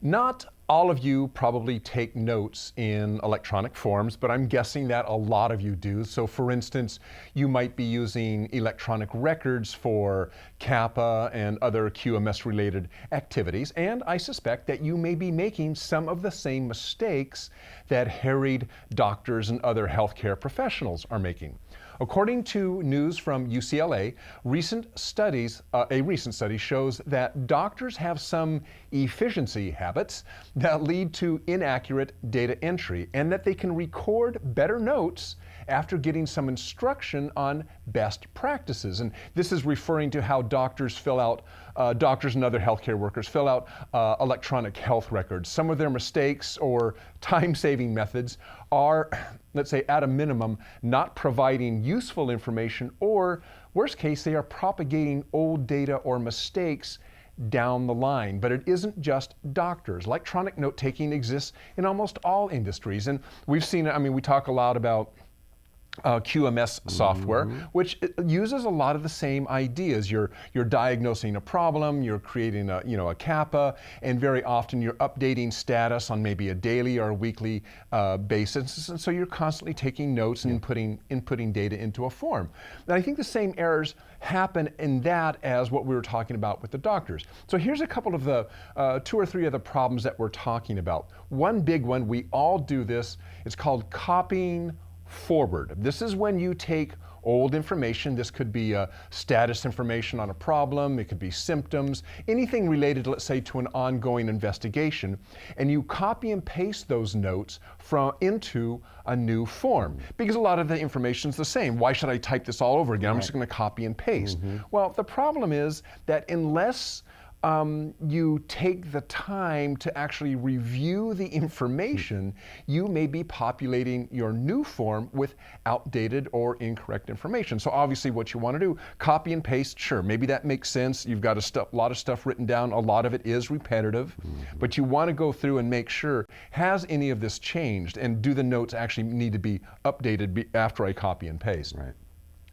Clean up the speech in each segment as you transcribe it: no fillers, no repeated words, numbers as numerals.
Not all of you probably take notes in electronic forms, but I'm guessing that a lot of you do. So for instance, you might be using electronic records for CAPA and other QMS-related activities, and I suspect that you may be making some of the same mistakes that harried doctors and other healthcare professionals are making. According to news from UCLA, a recent study shows that doctors have some efficiency habits that lead to inaccurate data entry, and that they can record better notes after getting some instruction on best practices. And this is referring to how doctors doctors and other healthcare workers fill out electronic health records. Some of their mistakes or time-saving methods are, let's say, at a minimum, not providing useful information, or worst case, they are propagating old data or mistakes down the line. But it isn't just doctors. Electronic note-taking exists in almost all industries. And we've seen, we talk a lot about QMS software, which uses a lot of the same ideas. You're diagnosing a problem, you're creating a CAPA, and very often you're updating status on maybe a daily or a weekly basis. And so you're constantly taking notes and inputting data into a form. And I think the same errors happen in that as what we were talking about with the doctors. So here's a couple of the 2 or 3 of the problems that we're talking about. One big one, we all do this, it's called copying forward. This is when you take old information. This could be status information on a problem, it could be symptoms, anything related, let's say, to an ongoing investigation, and you copy and paste those notes into a new form. Because a lot of the information is the same. Why should I type this all over again? I'm just going to copy and paste. Well, the problem is that unless you take the time to actually review the information, you may be populating your new form with outdated or incorrect information. So obviously what you want to do, copy and paste, sure, maybe that makes sense. You've got a lot of stuff written down. A lot of it is repetitive, but you want to go through and make sure, has any of this changed, and do the notes actually need to be updated after I copy and paste? Right.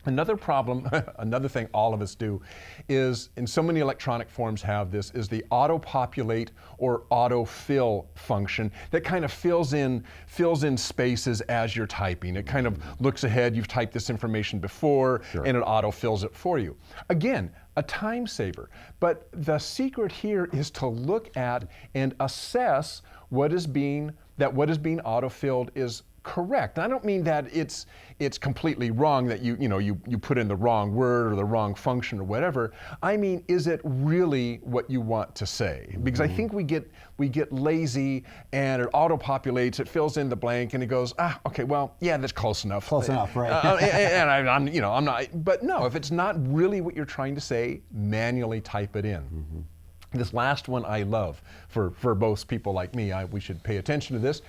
Another problem, another thing all of us do is, and so many electronic forms have this, is the auto-populate or auto-fill function that kind of fills in spaces as you're typing. It kind of looks ahead, you've typed this information before, and it auto-fills it for you. Again, a time saver. But the secret here is to look at and assess what is being auto-filled is correct. And I don't mean that it's completely wrong, that you put in the wrong word or the wrong function or whatever. I mean, is it really what you want to say? Because I think we get lazy and it auto-populates, it fills in the blank, and it goes, okay, well, yeah, that's close enough. Close enough, right? And I'm not. But no, if it's not really what you're trying to say, manually type it in. This last one I love for both people like me. We should pay attention to this.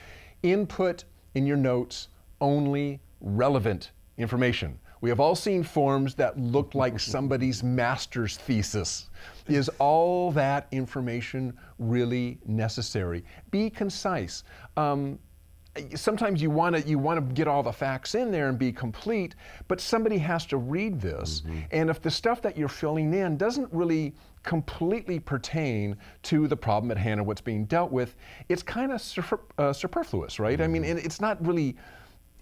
Input in your notes only relevant information. We have all seen forms that look like somebody's master's thesis. Is all that information really necessary? Be concise. Sometimes you want to get all the facts in there and be complete, but somebody has to read this. And if the stuff that you're filling in doesn't really completely pertain to the problem at hand or what's being dealt with, it's kind of superfluous, right? I mean, and it's not really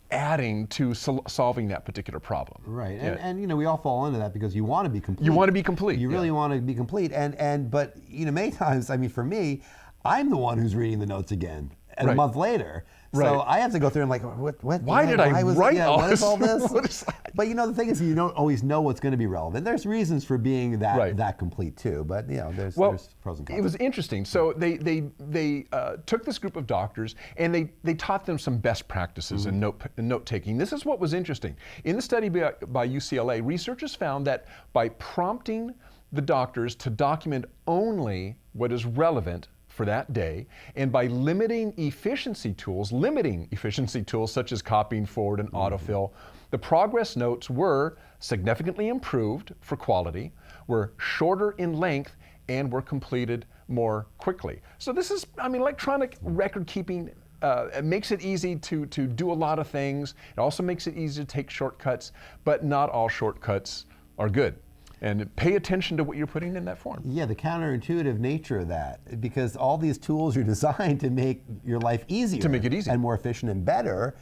adding to solving that particular problem. Right, and we all fall into that because you want to be complete. You want to be complete. You really want to be complete, but many times, for me, I'm the one who's reading the notes again, and a month later. So I have to go through and what? Why did I write all this? What is all this? But the thing is, you don't always know what's going to be relevant. There's reasons for being that complete too. But there's pros and cons. It was interesting. So they took this group of doctors and they taught them some best practices in note taking. This is what was interesting. In the study by UCLA, researchers found that by prompting the doctors to document only what is relevant for that day, and by limiting efficiency tools such as copying forward and autofill, the progress notes were significantly improved for quality, were shorter in length, and were completed more quickly. So this is, electronic record keeping. It makes it easy to do a lot of things. It also makes it easy to take shortcuts, but not all shortcuts are good. And pay attention to what you're putting in that form. Yeah, the counterintuitive nature of that, because all these tools are designed to make your life easier. To make it easy. And more efficient and better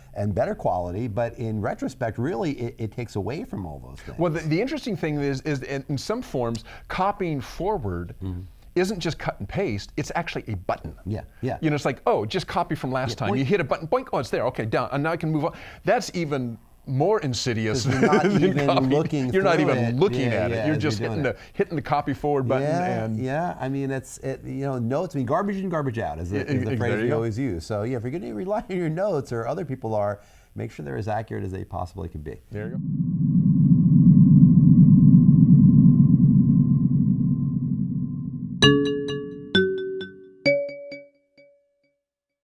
quality, but in retrospect, really, it takes away from all those things. Well, the interesting thing is in some forms, copying forward isn't just cut and paste, it's actually a button. Yeah, yeah. You know, it's like, oh, just copy from last time. boink. You hit a button, boink, oh, it's there, okay, down, and now I can move on. That's even more insidious You're not than even copying. looking You're not through even it. looking Yeah, at yeah, it. You're as just you're doing hitting the copy forward button. Yeah, I mean, notes, I mean, garbage in, garbage out is the phrase we always use. So yeah, if you're going to rely on your notes or other people are, make sure they're as accurate as they possibly can be. There you go.